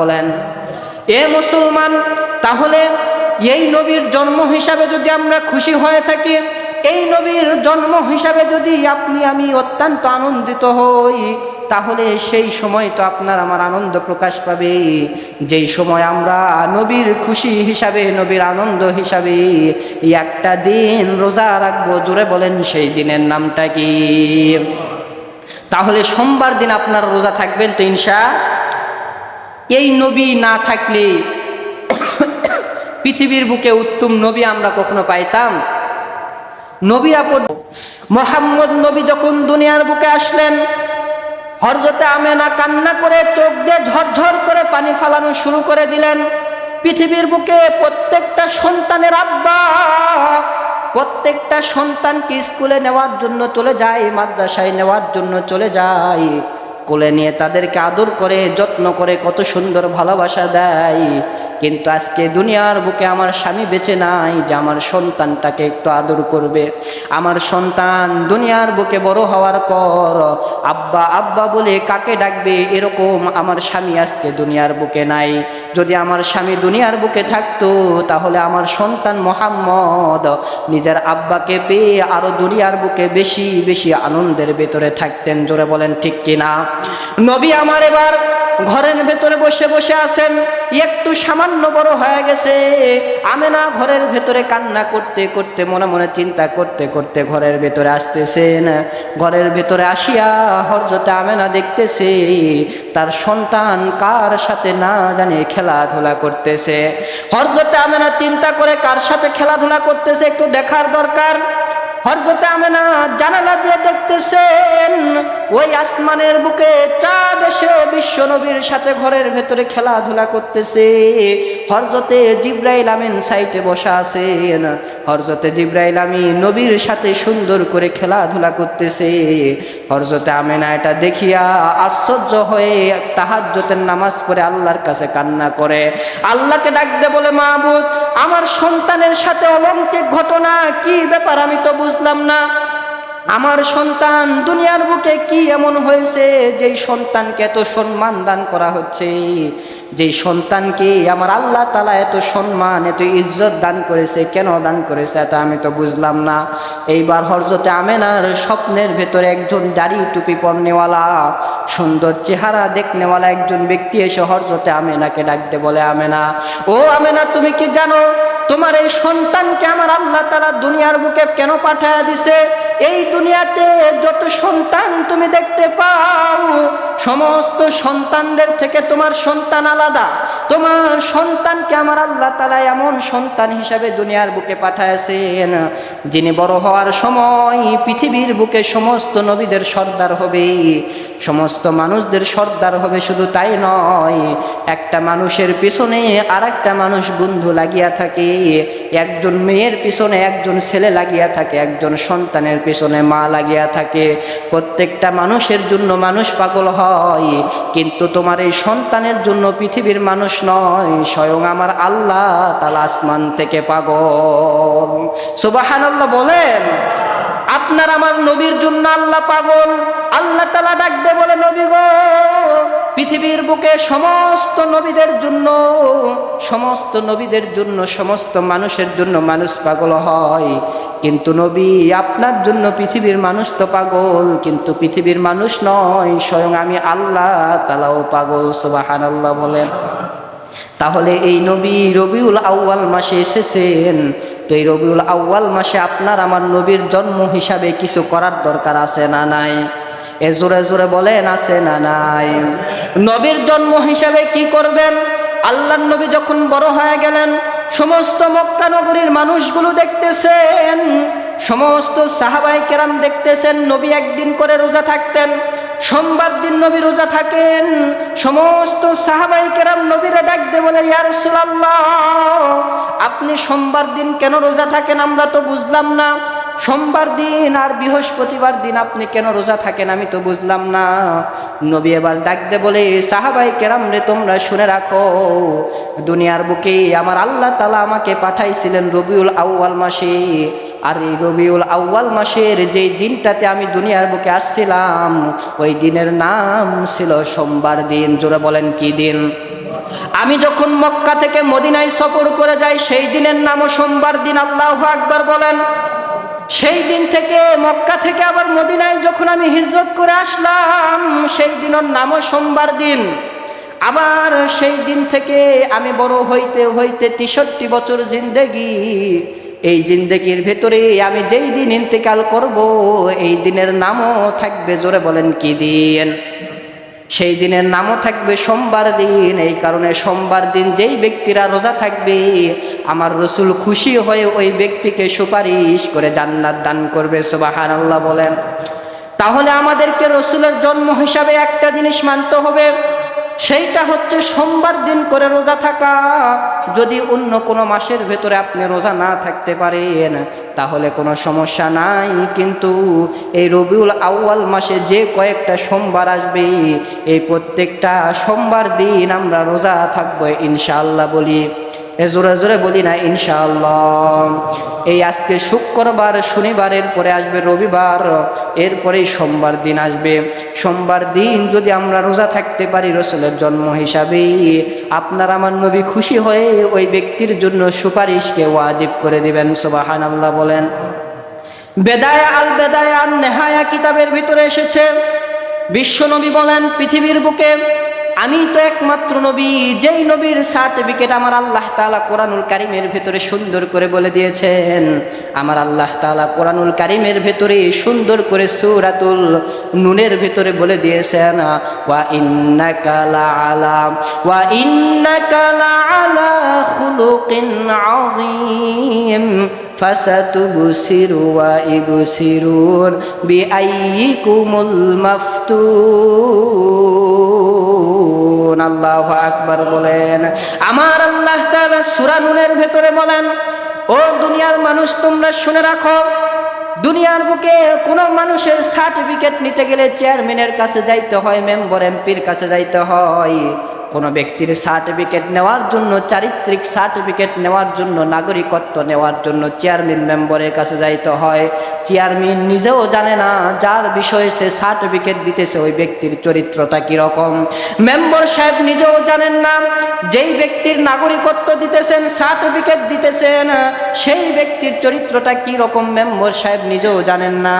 বলেন এ মুসলমান, তাহলে এই নবীর জন্ম হিসাবে যদি আমরা খুশি হয়ে থাকি, এই নবীর জন্ম হিসাবে যদি আপনি আমি অত্যন্ত আনন্দিত হই, তাহলে সেই সময় তো আপনার আমার আনন্দ প্রকাশ পাবে। যেই সময় আমরা নবীর খুশি হিসাবে, নবীর আনন্দ হিসাবে একটা দিন রোজা রাখবো, জোরে বলেন সেই দিনের নামটা কি? তাহলে সোমবার দিন আপনারা রোজা থাকবেন তো ইনশাআল্লাহ? এই নবী না থাকলে পৃথিবীর বুকে উত্তম নবী আমরা কখনো পাইতাম? নবীরা মুহাম্মদ নবী যখন দুনিয়ার বুকে আসলেন, হযরতে আমেনা কান্না করে চোখ দিয়ে ঝরঝর করে পানি ফালানো শুরু করে দিলেন। পৃথিবীর বুকে প্রত্যেকটা সন্তানের আব্বা প্রত্যেকটা সন্তানকে স্কুলে নেওয়ার জন্য চলে যায়, মাদ্রাসায় নেওয়ার জন্য চলে যায়, কোলে নিয়ে তাদেরকে আদর করে যত্ন করে কত সুন্দর ভালোবাসা দেয়। কিন্তু আজকে দুনিয়ার বুকে আমার স্বামী বেঁচে নাই যে আমার সন্তানটাকে একটু আদর করবে। আমার সন্তান দুনিয়ার বুকে বড় হওয়ার পর আব্বা আব্বা বলে কাকে ডাকবে, এরকম আমার স্বামী আজকে দুনিয়ার বুকে নাই। যদি আমার স্বামী দুনিয়ার বুকে থাকতো, তাহলে আমার সন্তান মুহাম্মদ নিজের আব্বাকে পেয়ে আরো দুনিয়ার বুকে বেশি বেশি আনন্দের ভেতরে থাকতেন। জোরে বলেন ঠিক কিনা? নবী আমার এবার ঘরের ভেতরে বসে বসে আছেন, একটু সামান্য বড় হয়ে গেছে। আমেনা ঘরের ভেতরে কান্না করতে করতে, মনে মনে চিন্তা করতে করতে ঘরের ভেতরে আসতেছেন। ঘরের ভেতরে আসিয়া হযরতে আমেনা দেখতেছে তার সন্তান কার সাথে না জানে খেলাধুলা করতেছে। হযরতে আমেনা চিন্তা করে কার সাথে খেলাধুলা করতেছে একটু দেখার দরকার। হযরতে আমেনা জানালা দিয়ে দেখতেছেন ওই আসমানের বুকে চাঁদ এসে বিশ্ব নবীর সাথে ঘরের ভেতরে খেলাধুলা করতেছে। হযরতে জিবরাইল আমিন সাইটে বসা আছেন। হযরতে জিবরাইল আমিন নবীর সাথে সুন্দর করে খেলাধুলা করতেছে। হযরতে আমেনা এটা দেখিয়া আশ্চর্য হয়ে তাহাজ্জুদের নামাজ পড়ে আল্লাহর কাছে কান্না করে, আল্লাহকে ডাক দে বলে, মাবুদ, আমার সন্তানের সাথে অলৌকিক ঘটনা, কি ব্যাপার আমি তো বুঝলাম না। আমার সন্তান দুনিয়ার বুকে কি এমন হয়েছে যেই সন্তানকে এত সম্মান দান করা হচ্ছে, যেই সন্তানকে আমার আল্লাহ তাআলা এত সম্মান এত ইজ্জত দান করেছে, কেন দান করেছে এটা আমি তো বুঝলাম না। এইবার হযরতে আমেনার স্বপ্নের ভেতরে একজন দাড়ি টুপি পরনেওয়ালা সুন্দর চেহারা দেখনেওয়ালা একজন ব্যক্তি এসে হযরতে আমেনাকে ডাকতে বলে, আমেনা, ও আমেনা, তুমি কি জানো তোমার এই সন্তানকে আমার আল্লাহ তাআলা দুনিয়ার বুকে কেন পাঠায়া দিছে? এই দুনিয়াতে যত সন্তান তুমি দেখতে পাও, সমস্ত সন্তানদের থেকে তোমার সন্তান আলাদা। তোমার সন্তানকে আমার আল্লাহ তাআলা এমন সন্তান হিসাবে দুনিয়ার বুকে পাঠাইছেন, যিনি বড় হওয়ার সময় পৃথিবীর বুকে সমস্ত নবীদের সর্দার হবে, সমস্ত মানুষদের সর্দার হবে। শুধু তাই নয়, একটা মানুষের পিছনে আর একটা মানুষ বন্ধু লাগিয়া থাকে, একজন মেয়ের পিছনে একজন ছেলে লাগিয়া থাকে, একজন সন্তানের পিছনে মা লাগিয়া থাকে। প্রত্যেকটা মানুষের জন্য মানুষ পাগল হয়, কিন্তু তোমার এই সন্তানের জন্য পৃথিবীর মানুষ নয়, স্বয়ং আমার আল্লাহ তাআলা আসমান থেকে পাগল। সুবহানাল্লাহ বলেন। আপনার আমার নবীর জন্য আল্লাহ পাগল। আল্লাহ তাআলা ডাকতে বলে, নবী গো, পৃথিবীর বুকে সমস্ত নবীদের জন্য, সমস্ত নবীদের জন্য, সমস্ত মানুষের জন্য মানুষ পাগল হয়, কিন্তু নবী আপনার জন্য পৃথিবীর মানুষ তো পাগল, কিন্তু পৃথিবীর মানুষ নয়, স্বয়ং আমি আল্লাহ তাআলাও পাগল। সুবহানাল্লাহ বলেন। তাহলে এই নবী রবিউল আউয়াল মাসে এসেছেন, তো এই রবিউল আউয়াল মাসে আপনার আমার নবীর জন্ম হিসাবে কিছু করার দরকার আছে না নাই? এ জোরে জোরে বলেন, আছে না নাই? নবীর জন্ম হিসাবে কি করবেন? আল্লাহর নবী যখন বড় হয়ে গেলেন, সমস্ত মক্কা নগরীর মানুষগুলো দেখতেছেন, সমস্ত সাহাবায়ে কেরাম দেখতেছেন নবী একদিন করে রোজা থাকতেন। সোমবার দিন নবী রোজা থাকেন। সমস্ত সাহাবায়ে কেরাম নবীরে ডাকতে বলে, ইয়া রাসূলুল্লাহ, আপনি সোমবার দিন কেন রোজা থাকেন আমরা তো বুঝলাম না। সোমবার দিন আর বৃহস্পতিবার দিন আপনি কেন রোজা থাকেন আমি তো বুঝলাম না। নবী এবার ডাক দে বলে, সাহাবায়ে কেরাম রে, তোমরা শুনে রাখো, দুনিয়ার বুকে আমার আল্লাহ তাআলা আমাকে পাঠাইছিলেন রবিউল আউয়াল মাসে। আর এই রবিউল আউয়াল মাসের যেই দিনটাতে আমি দুনিয়ার বুকে আসছিলাম, ওই দিনের নাম ছিল সোমবার দিন। জোরে বলেন কি দিন? আমি যখন মক্কা থেকে মদিনায় সফর করে যাই, সেই দিনের নামও সোমবার দিন। আল্লাহু আকবার বলেন। সেই দিন থেকে মক্কা থেকে আবার মদিনায় যখন আমি হিজরত করে আসলাম, সেই দিনের নামও সোমবার দিন। আবার সেই দিন থেকে আমি বড় হইতে হইতে 63 বছর জিন্দেগি, এই জিন্দেগির ভেতরে আমি যেই দিন ইন্তেকাল করব, এই দিনের নামও থাকবে, জোরে বলেন কি দিন? সেই দিনের নামও থাকবে সোমবার দিন। এই কারণে সোমবার দিন যেই ব্যক্তিরা রোজা থাকবে, আমার রসুল খুশি হয়ে ওই ব্যক্তিকে সুপারিশ করে জান্নাত দান করবে। সুবহানাল্লাহ বলেন। তাহলে আমাদেরকে রসুলের জন্ম হিসাবে একটা জিনিস মানতে হবে, সেইটা হচ্ছে সোমবার দিন করে রোজা থাকা। যদি অন্য কোনো মাসের ভেতরে আপনি রোজা না থাকতে পারেন তাহলে কোনো সমস্যা নাই, কিন্তু এই রবিউল আউয়াল মাসে যে কয়েকটা সোমবার আসবে, এই প্রত্যেকটা সোমবার দিন আমরা রোজা থাকবো ইনশাআল্লাহ। বলি জোরে জোরে বলি না ইনশাআল্লাহ। এই আজকে শুক্রবার, শনিবারের পরে আসবে রবিবার, এরপরেই সোমবার দিন আসবে। সোমবার দিন যদি আমরা রোজা থাকতে পারি রসুলের জন্ম হিসাবে, আপনার আমার নবী খুশি হয়ে ওই ব্যক্তির জন্য সুপারিশকে ওয়াজিব করে দিবেন। সুবহানাল্লাহ বলেন। বেদায়া আল বেদায়া আন নেহায়া কিতাবের ভিতরে এসেছে, বিশ্ব নবী বলেন, পৃথিবীর বুকে আমি তো একমাত্র নবী, যেই নবীর সার্টিফিকেট আমার আল্লাহ তাআলা কোরআনুল কারীমের ভেতরে সুন্দর করে বলে দিয়েছেন। আমার আল্লাহ তাআলা কোরআনুল কারীমের ভেতরে সুন্দর করে সূরাতুল নুনের ভেতরে বলে দিয়েছেন, ওয়া ইন্নাকা লাআলা খুলুকিন আযীম ফাসাতুবসিরু ওয়া ইবসিরুন বিআইয়িকুমুল মাফতুন। আল্লাহু আকবার বলেন। আমার আল্লাহ তাআলা সূরা নূনের ভেতরে বলেন, ও দুনিয়ার মানুষ তোমরা শুনে রাখো, দুনিয়ার বুকে কোনো মানুষের সার্টিফিকেট নিতে গেলে চেয়ারম্যানের কাছে যাইতে হয়, মেম্বার এমপির কাছে যাইতে হয়। কোনো ব্যক্তির সার্টিফিকেট নেওয়ার জন্য, চারিত্রিক সার্টিফিকেট নেওয়ার জন্য, নাগরিকত্ব নেওয়ার জন্য চেয়ারম্যান মেম্বারের কাছে যাইতে হয়। চেয়ারম্যান নিজেও জানে না যার বিষয়ে সে সার্টিফিকেট দিতেছে ওই ব্যক্তির চরিত্রটা কীরকম। মেম্বার সাহেব নিজেও জানেন না যেই ব্যক্তির নাগরিকত্ব দিতেছেন, সার্টিফিকেট দিতেছেন, সেই ব্যক্তির চরিত্রটা কীরকম মেম্বার সাহেব নিজেও জানেন না।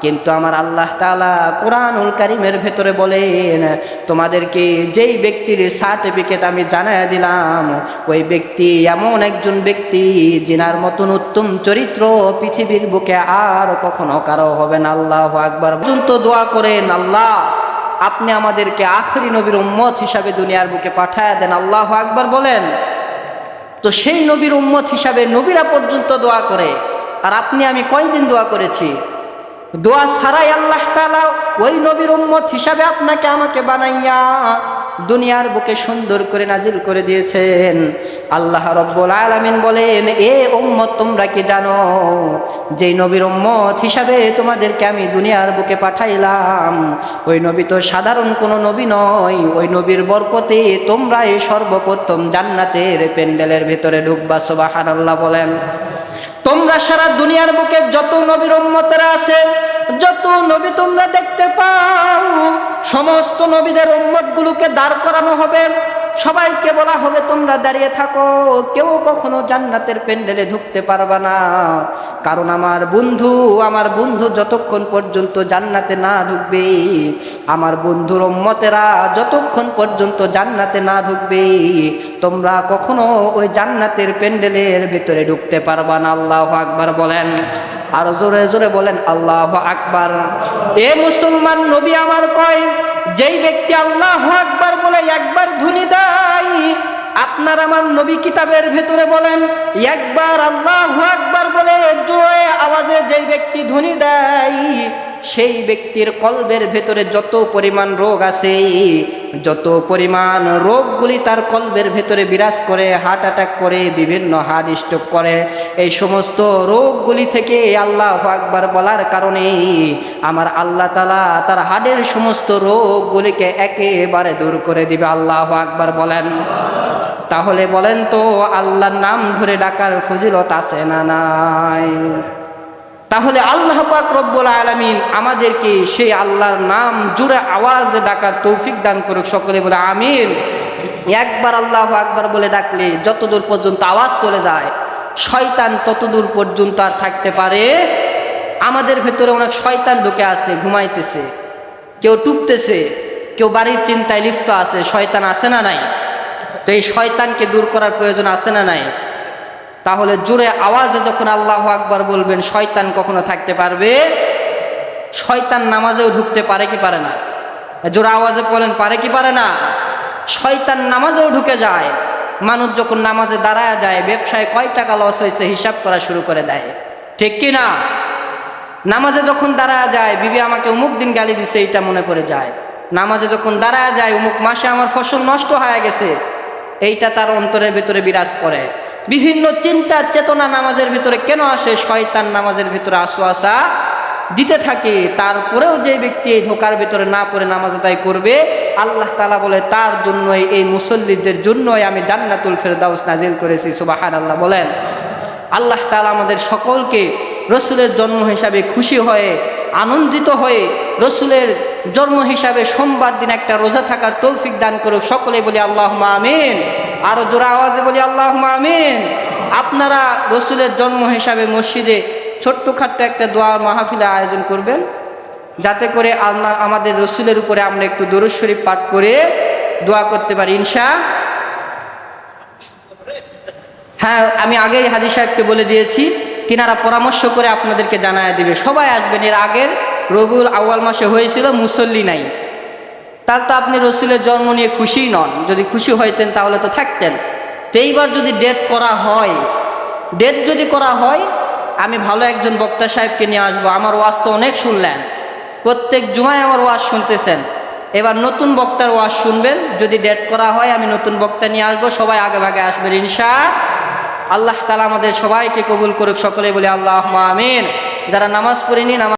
কিন্তু আমার আল্লাহ তাআলা কোরআনুল কারীমের ভেতরে বলেন, তোমাদেরকে যেই ব্যক্তির সার্টিফিকেট আমি জানাই দিলাম, ওই ব্যক্তি এমন একজন ব্যক্তি যিনার মতন উত্তম চরিত্র পৃথিবীর বুকে আর কখনো কারো হবে না। আল্লাহু আকবার পর্যন্ত দোয়া করেন, আল্লাহ আপনি আমাদেরকে আখেরি নবীর উম্মত হিসাবে দুনিয়ার বুকে পাঠায় দেন। আল্লাহু আকবার বলেন। তো সেই নবীর উম্মত হিসাবে নবীরা পর্যন্ত দোয়া করে, আর আপনি আমি কয়দিন দোয়া করেছি? দোয়া ছাড়াই আল্লাহ তাআলা ওই নবীর উম্মত হিসাবে আপনাকে আমাকে বানাইয়া দুনিয়ার বুকে সুন্দর করে নাজিল করে দিয়েছেন। আল্লাহ রব্বুল আলামিন বলেন, এ উম্মত তোমরা কি জানো যেই নবীর উম্মত হিসাবে তোমাদেরকে আমি দুনিয়ার বুকে পাঠাইলাম, ওই নবী তো সাধারণ কোনো নবী নয়। ওই নবীর বরকতে তোমরা এই সর্বপ্রথম জান্নাতের প্যান্ডেলের ভেতরে ঢুকবা। সুবহানাল্লাহ বলেন। তোমরা সারা দুনিয়ার বুকে যত নবীর উম্মতেরা আছে, যত নবী তোমরা দেখতে পাও, সমস্ত নবীদের উম্মতগুলোকে দাঁড় করানো হবে, সবাইকে বলা হবে তোমরা দাঁড়িয়ে থাকো, কেউ কখনো জান্নাতের প্যান্ডেলে ঢুকতে পারবে না। কারণ আমার বন্ধু যতক্ষণ পর্যন্ত জান্নাতে না ঢুকবে, আমার বন্ধুর উম্মতেরা যতক্ষণ পর্যন্ত জান্নাতে না ঢুকবে, তোমরা কখনো ওই জান্নাতের প্যান্ডেলের ভিতরে ঢুকতে পারবে না। আল্লাহু আকবার বলেন। আর জোরে জোরে বলেন আল্লাহু আকবার। এ মুসলমান, নবী আমার কয়, যেই ব্যক্তি আল্লাহু আকবার বলে একবার ধ্বনি দেয়, আপনার আমার নবী কিতাবের ভেতরে বলেন, একবার আল্লাহু আকবার বলে জোরে আওয়াজে যেই ব্যক্তি ধ্বনি দেয়, সেই ব্যক্তির কলবের ভেতরে যত পরিমাণ রোগ আছে যত পরিমাণ রোগগুলি তার কলবের ভেতরে বিরাজ করে, হার্ট অ্যাটাক করে, বিভিন্ন হার্ট স্ট্রোক করে, এই সমস্ত রোগগুলি থেকে আল্লাহু আকবার বলার কারণে আমার আল্লাহ তাআলা তার হার্টের সমস্ত রোগগুলিকে একেবারে দূর করে দিবে। আল্লাহু আকবার বলেন। তাহলে বলেন তো, আল্লাহর নাম ধরে ডাকার ফজিলত আছে না নাই? তাহলে আল্লাহ পাক রব্বুল আলামিন আমাদেরকে সেই আল্লাহর নাম জোরে আওয়াজে ডাকার তৌফিক দান করুক। সকলে বলে আমিন। একবার আল্লাহু আকবার বলে ডাকলে যতদূর পর্যন্ত আওয়াজ চলে যায়, শয়তান ততদূর পর্যন্ত আর থাকতে পারে। আমাদের ভেতরে অনেক শয়তান ঢুকে আছে, ঘুমাইতেছে, কেউ টুকতেছে, কেউ বাড়ির চিন্তায় লিপ্ত আছে। শয়তান আছে না নাই? তো এই শয়তানকে দূর করার প্রয়োজন আছে না নাই? তাহলে জোরে আওয়াজে যখন আল্লাহু আকবার বলবেন, শয়তান কখনো থাকতে পারবে? শয়তান নামাজেও ঢুকতে পারে কি পারে না? জোরে আওয়াজে বলেন, পারে কি পারে না? শয়তান নামাজেও ঢুকে যায়। মানুষ যখন নামাজে দাঁড়ায় যায়, ব্যবসায় কয় টাকা লস হয়েছে হিসাব করা শুরু করে দেয়, ঠিক কি না? নামাজে যখন দাঁড়ায় যায়, বিবি আমাকে অমুক দিন গালি দিছে, এইটা মনে পড়ে যায়। নামাজে যখন দাঁড়ায় যায়, অমুক মাসে আমার ফসল নষ্ট হয়ে গেছে, এইটা তার অন্তরের ভিতরে বিরাজ করে। বিভিন্ন চিন্তা চেতনা নামাজের ভিতরে কেন আসে? শয়তান নামাজের ভিতরে ওয়াসওয়াসা দিতে থাকে। তারপরেও যে ব্যক্তি এই ধোকার ভিতরে না পড়ে নামাজ আদায় করবে, আল্লাহ তাআলা বলে তার জন্যই, এই মুসল্লিদের জন্যই আমি জান্নাতুল ফেরদাউস নাজিল করেছি। সুবহানাল্লাহ বলেন। আল্লাহ তাআলা আমাদের সকলকে রসুলের জন্ম হিসাবে খুশি হয়ে, আনন্দিত হয়ে, রসুলের জন্ম হিসাবে সোমবার দিন একটা রোজা থাকার তৌফিক দান করুক। সকলে বলি আল্লাহুম্মা আমিন। আরো জোরে আওয়াজে বলি আল্লাহুম্মা আমিন। আপনারা রসুলের জন্ম হিসাবে মসজিদে ছোট্টখাট্ট একটা দোয়া মাহফিলের আয়োজন করবেন, যাতে করে আল্লাহ আমাদের রসুলের উপরে আমরা একটু দরুদ শরীফ পাঠ করে দোয়া করতে পারি হ্যাঁ, আমি আগেই হাজী সাহেবকে বলে দিয়েছি, তিনারা পরামর্শ করে আপনাদেরকে জানায় দিবে। সবাই আসবেন। এর আগের রবিউল আউয়াল মাসে হয়েছিল, মুসল্লি নাই। তাহলে তো আপনি রসুলের জন্ম নিয়ে খুশি নন। যদি খুশি হইতেন তাহলে তো থাকতেন। তো এইবার যদি ডেট যদি করা হয়, আমি ভালো একজন বক্তা সাহেবকে নিয়ে আসবো। আমার ওয়াজ তো অনেক শুনলেন, প্রত্যেক জুমায় আমার ওয়াজ শুনতেছেন। এবার নতুন বক্তার ওয়াজ শুনবেন। যদি ডেট করা হয়, আমি নতুন বক্তা নিয়ে আসবো। সবাই আগে ভাগে আসবেন ইনশাআল্লাহ। তাআলা আমাদের সবাইকে কবুল করুক। সকলে বলি আল্লাহুম্মা আমিন। যারা নামাজ পড়েনি, নামাজ